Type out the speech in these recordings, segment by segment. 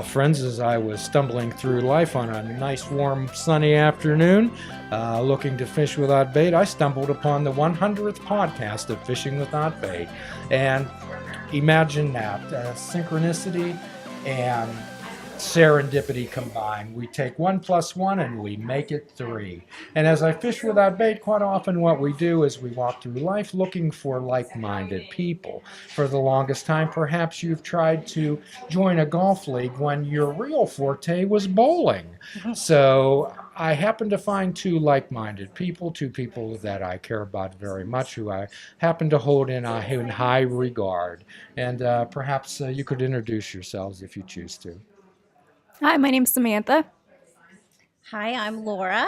friends, as I was stumbling through life on a nice, warm, sunny afternoon, looking to fish without bait, I stumbled upon the 100th podcast of Fishing Without Bait. And imagine that, synchronicity and serendipity combined. We take 1 + 1 and we make it 3. And as I fish without bait, quite often what we do is we walk through life looking for like-minded people. For the longest time, perhaps you've tried to join a golf league when your real forte was bowling. So I happen to find two like-minded people, two people that I care about very much, who I happen to hold in high regard. And perhaps you could introduce yourselves if you choose to. Hi, my name's Samantha. Hi, I'm Laura.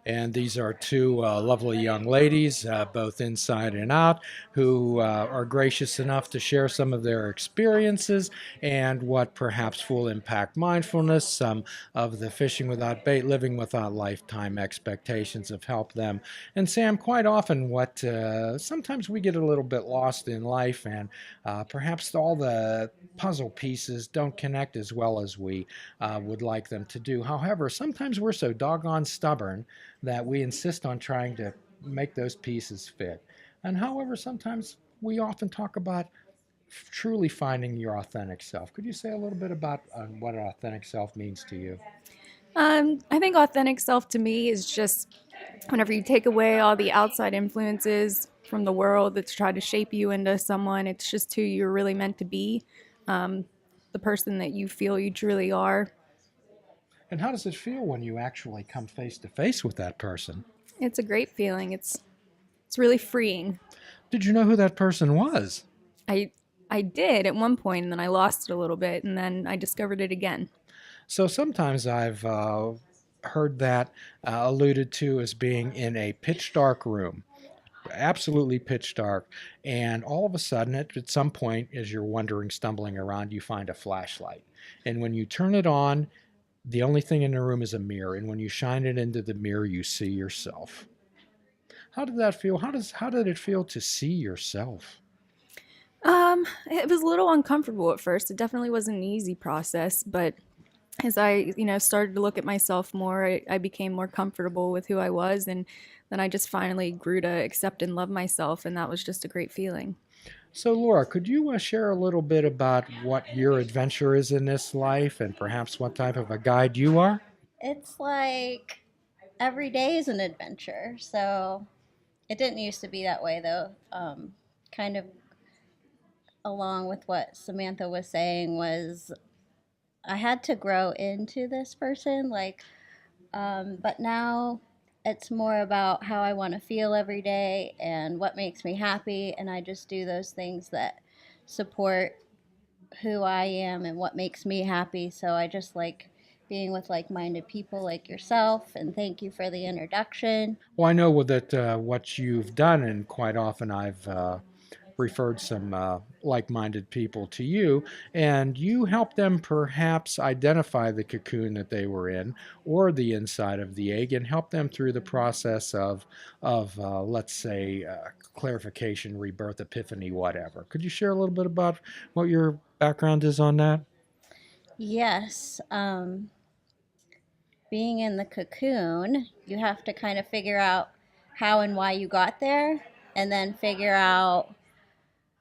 And these are two lovely young ladies, both inside and out, who are gracious enough to share some of their experiences and what perhaps will impact mindfulness. Some of the fishing without bait, living without lifetime expectations have helped them. And Sam, quite often what sometimes we get a little bit lost in life, and perhaps all the puzzle pieces don't connect as well as we would like them to do. However, sometimes we're so doggone stubborn that we insist on trying to make those pieces fit. And however, sometimes we often talk about truly finding your authentic self. Could you say a little bit about what an authentic self means to you? I think authentic self to me is just whenever you take away all the outside influences from the world that's tried to shape you into someone, it's just who you're really meant to be, the person that you feel you truly are. And how does it feel when you actually come face to face with that person? It's a great feeling. It's really freeing. Did you know who that person was? I did at one point, and then I lost it a little bit, and then I discovered it again. So sometimes I've heard that alluded to as being in a pitch dark room, absolutely pitch dark, and all of a sudden at some point as you're wandering, stumbling around, you find a flashlight. And when you turn it on, the only thing in the room is a mirror, and when you shine it into the mirror, you see yourself. How did that feel? How did it feel to see yourself? It was a little uncomfortable at first. It definitely wasn't an easy process, but as I, started to look at myself more, I became more comfortable with who I was, and then I just finally grew to accept and love myself, and that was just a great feeling. So, Laura, could you share a little bit about what your adventure is in this life and perhaps what type of a guide you are? It's like every day is an adventure. So it didn't used to be that way, though. Kind of along with what Samantha was saying, was I had to grow into this person. But now it's more about how I want to feel every day and what makes me happy. And I just do those things that support who I am and what makes me happy. So I just like being with like minded people like yourself. And thank you for the introduction. Well, I know that what you've done, and quite often I've referred some like-minded people to you, and you help them perhaps identify the cocoon that they were in or the inside of the egg, and help them through the process of let's say clarification, rebirth, epiphany, whatever. Could you share a little bit about what your background is on that? Yes. Being in the cocoon, you have to kind of figure out how and why you got there, and then figure out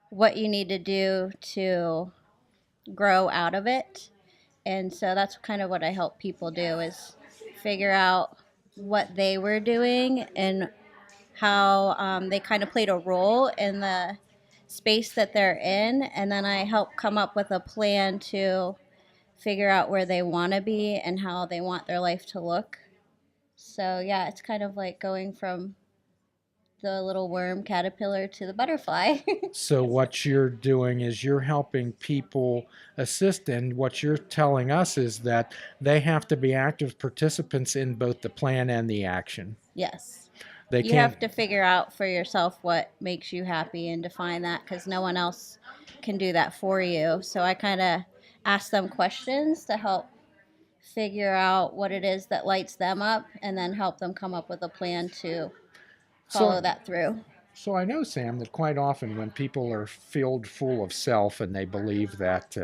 what you need to do to grow out of it. And so that's kind of what I help people do, is figure out what they were doing and how they kind of played a role in the space that they're in. And then I help come up with a plan to figure out where they want to be and how they want their life to look. So yeah, it's kind of like going from the little worm caterpillar to the butterfly. So what you're doing is you're helping people assist, and what you're telling us is that they have to be active participants in both the plan and the action. Yes. They You can't. have to figure out for yourself what makes you happy and define that, because no one else can do that for you. So I kind of ask them questions to help figure out what it is that lights them up, and then help them come up with a plan to follow So, that through. so I know, Sam, that quite often when people are filled full of self and they believe that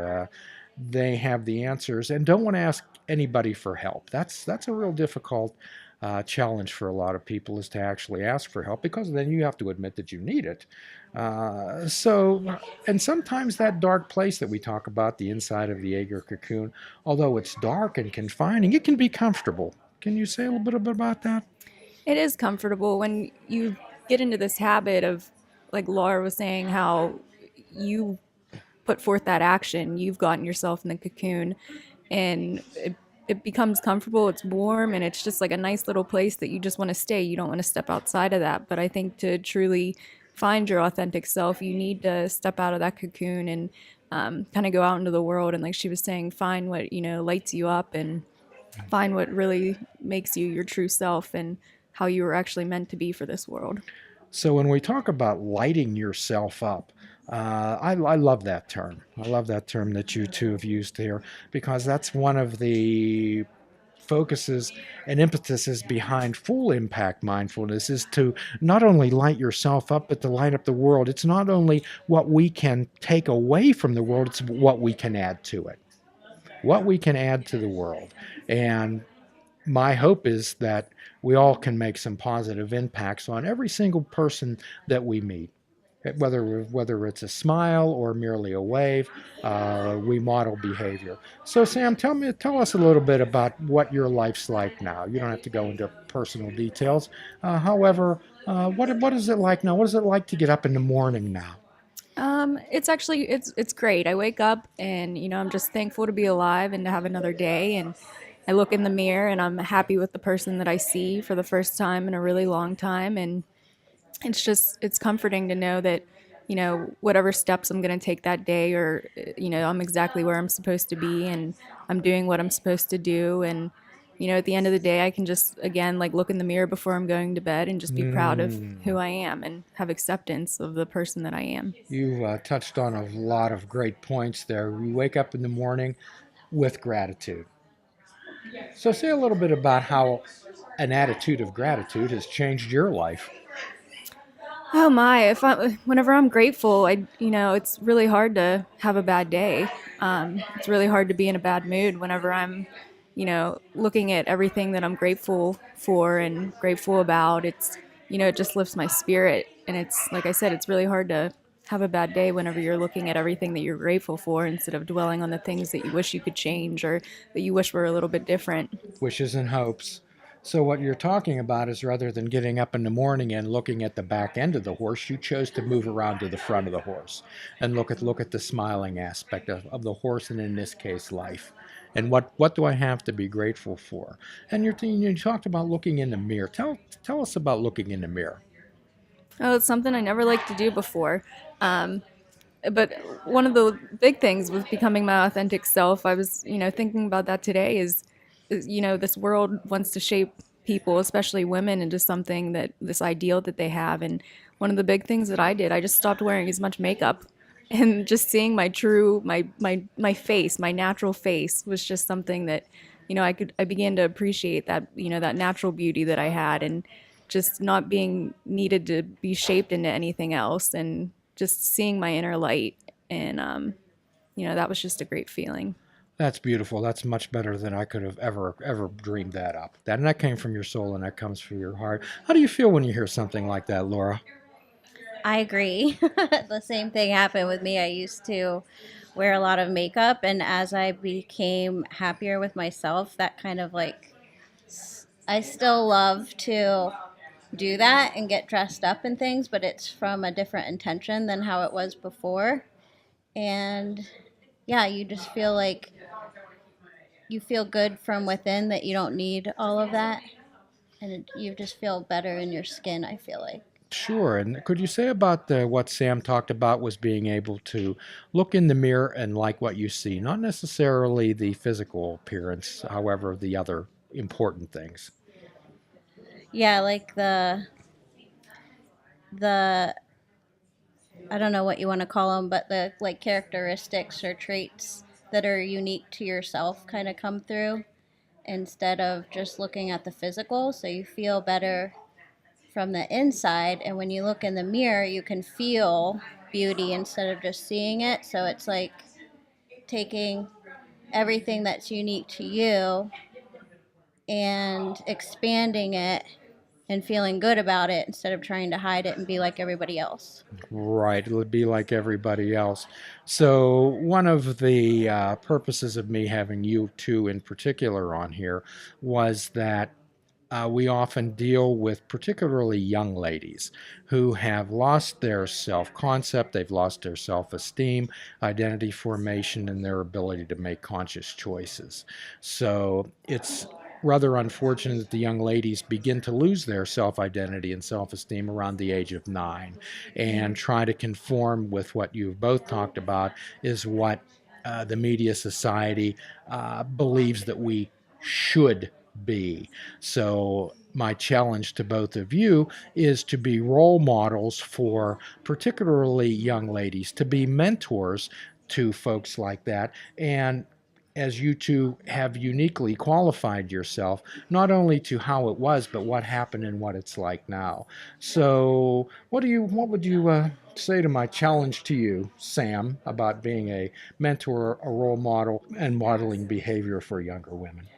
they have the answers and don't want to ask anybody for help. That's a real difficult challenge for a lot of people, is to actually ask for help, because then you have to admit that you need it. And sometimes that dark place that we talk about, the inside of the egg or cocoon, although it's dark and confining, it can be comfortable. Can you say a little bit about that? It is comfortable when you get into this habit of, like Laura was saying, how you put forth that action, you've gotten yourself in the cocoon, and it becomes comfortable, it's warm, and it's just like a nice little place that you just want to stay. You don't want to step outside of that. But I think to truly find your authentic self, you need to step out of that cocoon and kind of go out into the world. And like she was saying, find what, lights you up, and find what really makes you your true self and how you were actually meant to be for this world. So when we talk about lighting yourself up, I love that term. I love that term that you two have used here, because that's one of the focuses and impetuses behind full impact mindfulness, is to not only light yourself up, but to light up the world. It's not only what we can take away from the world, it's what we can add to it. What we can add to the world. And my hope is that we all can make some positive impacts on every single person that we meet. Whether it's a smile or merely a wave, we model behavior. So, Sam, tell us a little bit about what your life's like now. You don't have to go into personal details. However, what is it like now? What is it like to get up in the morning now? It's actually it's great. I wake up and I'm just thankful to be alive and to have another day. And I look in the mirror and I'm happy with the person that I see for the first time in a really long time. And it's comforting to know that whatever steps I'm going to take that day, or I'm exactly where I'm supposed to be, and I'm doing what I'm supposed to do. And at the end of the day, I can just again like look in the mirror before I'm going to bed and just be proud of who I am and have acceptance of the person that I am. You touched on a lot of great points there. We wake up in the morning with gratitude. So, say a little bit about how an attitude of gratitude has changed your life. Oh my! Whenever I'm grateful, it's really hard to have a bad day. It's really hard to be in a bad mood whenever I'm, looking at everything that I'm grateful for and grateful about. It just lifts my spirit, and it's like I said, it's really hard to have a bad day whenever you're looking at everything that you're grateful for instead of dwelling on the things that you wish you could change or that you wish were a little bit different. Wishes and hopes. So, what you're talking about is, rather than getting up in the morning and looking at the back end of the horse, you chose to move around to the front of the horse and look at the smiling aspect of the horse, and in this case, life. And what do I have to be grateful for? And you talked about looking in the mirror. Tell us about looking in the mirror. Oh, it's something I never liked to do before. Um, but one of the big things with becoming my authentic self, I was thinking about that today, is this world wants to shape people, especially women, into something, that this ideal that they have. And one of the big things that I did, I just stopped wearing as much makeup, and just seeing my true my face, my natural face, was just something that I began to appreciate, that that natural beauty that I had, and just not being needed to be shaped into anything else, and just seeing my inner light. And that was just a great feeling. That's beautiful. That's much better than I could have ever dreamed that up. That came from your soul, and that comes from your heart. How do you feel when you hear something like that, Laura? I agree. The same thing happened with me. I used to wear a lot of makeup, and as I became happier with myself, that kind of like, I still love to do that and get dressed up and things, but it's from a different intention than how it was before. And yeah, you just feel like you feel good from within, that you don't need all of that, and you just feel better in your skin, I feel like. Sure. And could you say about what Sam talked about, was being able to look in the mirror and like what you see, not necessarily the physical appearance, however, the other important things? Yeah, like the I don't know what you want to call them, but the like characteristics or traits that are unique to yourself kind of come through instead of just looking at the physical. So you feel better from the inside, and when you look in the mirror, you can feel beauty instead of just seeing it. So it's like taking everything that's unique to you and expanding it and feeling good about it instead of trying to hide it and be like everybody else. Right, it would be like everybody else. So, one of the purposes of me having you two in particular on here was that we often deal with particularly young ladies who have lost their self concept, they've lost their self esteem, identity formation, and their ability to make conscious choices. So it's rather unfortunate that the young ladies begin to lose their self identity and self esteem around the age of 9 and try to conform with what you've both talked about is what the media society believes that we should be. So, my challenge to both of you is to be role models for particularly young ladies, to be mentors to folks like that. And as you two have uniquely qualified yourself, not only to how it was, but what happened and what it's like now. So, what would you say to my challenge to you, Sam, about being a mentor, a role model, and modeling behavior for younger women?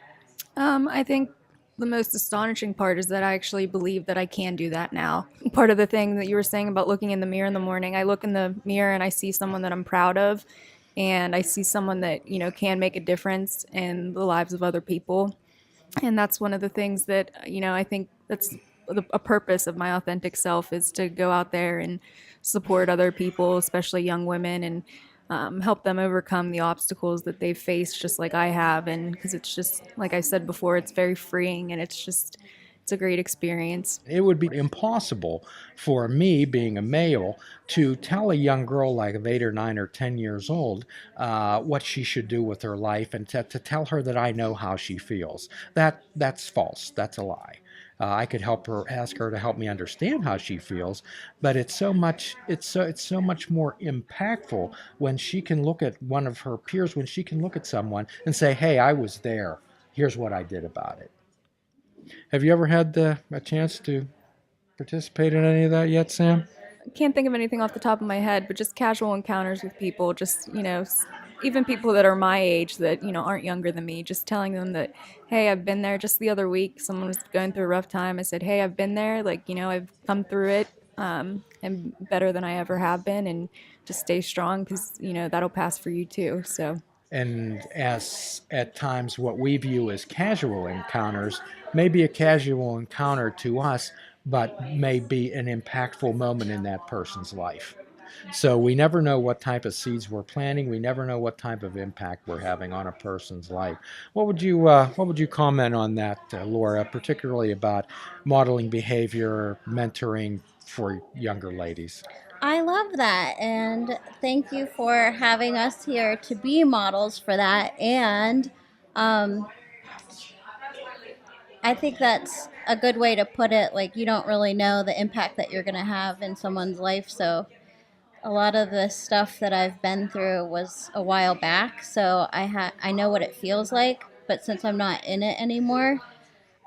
I think the most astonishing part is that I actually believe that I can do that now. Part of the thing that you were saying about looking in the mirror in the morning, I look in the mirror and I see someone that I'm proud of, and I see someone that, can make a difference in the lives of other people. And that's one of the things that, I think that's a purpose of my authentic self, is to go out there and support other people, especially young women, and help them overcome the obstacles that they've faced just like I have. And because it's just, like I said before, it's very freeing, and it's a great experience. It would be impossible for me, being a male, to tell a young girl like of 8 or 9 or 10 years old what she should do with her life, and to tell her that I know how she feels. That's false. That's a lie. I could help her, ask her to help me understand how she feels, but it's so much more impactful when she can look at one of her peers, when she can look at someone and say, "Hey, I was there. Here's what I did about it." Have you ever had a chance to participate in any of that yet, Sam? Can't think of anything off the top of my head, but just casual encounters with people, just, even people that are my age that, aren't younger than me, just telling them that, hey, I've been there. Just the other week, someone was going through a rough time. I said, hey, I've been there. Like, I've come through it, and better than I ever have been. And just stay strong, because, that'll pass for you too. So. And as at times what we view as casual encounters may be a casual encounter to us, but may be an impactful moment in that person's life. So we never know what type of seeds we're planting. We never know what type of impact we're having on a person's life. What would you comment on that, Laura, particularly about modeling behavior, mentoring for younger ladies? I love that. And thank you for having us here to be models for that. And um, I think that's a good way to put it. Like, you don't really know the impact that you're going to have in someone's life. So, a lot of the stuff that I've been through was a while back. So, I know what it feels like. But since I'm not in it anymore,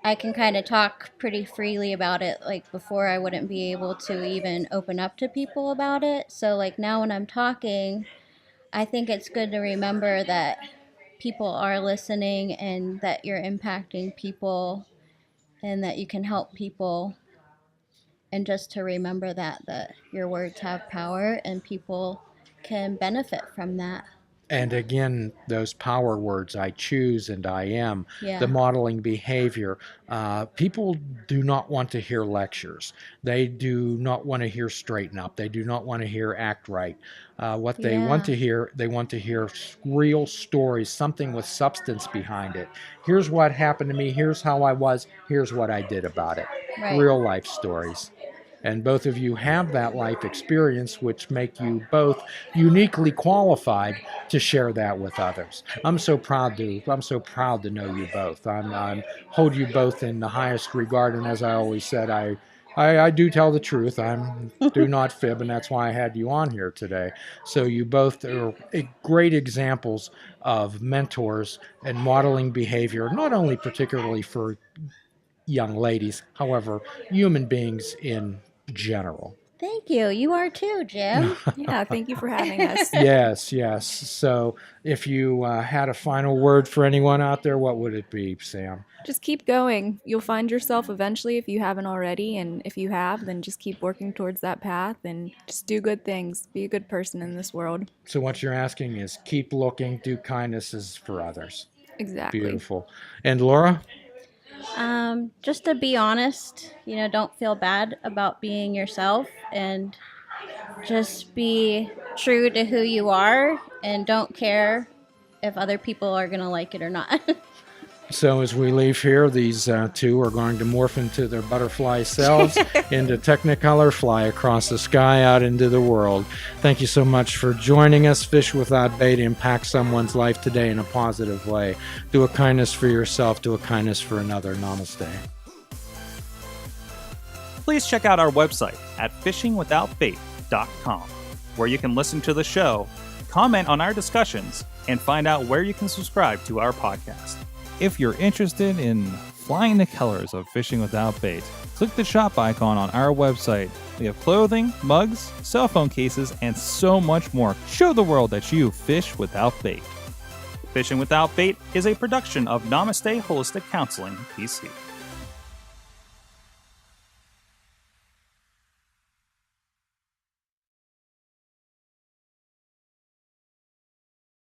I can kind of talk pretty freely about it. Like, before, I wouldn't be able to even open up to people about it. So, like, now when I'm talking, I think it's good to remember that people are listening and that you're impacting people and that you can help people, and just to remember that your words have power and people can benefit from that. And again, those power words, I choose and I am, the Yeah. modeling behavior. People do not want to hear lectures. They do not want to hear straighten up. They do not want to hear act right. What they want Yeah. to hear, they want to hear real stories, something with substance behind it. Here's what happened to me. Here's how I was. Here's what I did about it. Right. Real life stories. And both of you have that life experience, which make you both uniquely qualified to share that with others. I'm so proud to know you both. I'm hold you both in the highest regard, and as I always said, I do tell the truth. I do not fib, and that's why I had you on here today. So you both are great examples of mentors and modeling behavior, not only particularly for young ladies, however, human beings in general. Thank you. You are too, Jim. Yeah, thank you for having us. Yes. So if you had a final word for anyone out there, what would it be, Sam? Just keep going. You'll find yourself eventually if you haven't already. And if you have, then just keep working towards that path and just do good things. Be a good person in this world. So what you're asking is keep looking, do kindnesses for others. Exactly. Beautiful. And Laura? Just to be honest, don't feel bad about being yourself, and just be true to who you are, and don't care if other people are going to like it or not. So as we leave here, these two are going to morph into their butterfly selves, into Technicolor, fly across the sky out into the world. Thank you so much for joining us. Fish Without Bait, impact someone's life today in a positive way. Do a kindness for yourself, do a kindness for another. Namaste. Please check out our website at fishingwithoutbait.com, where you can listen to the show, comment on our discussions, and find out where you can subscribe to our podcast. If you're interested in flying the colors of Fishing Without Bait, click the shop icon on our website. We have clothing, mugs, cell phone cases, and so much more. Show the world that you fish without bait. Fishing Without Bait is a production of Namaste Holistic Counseling, PC.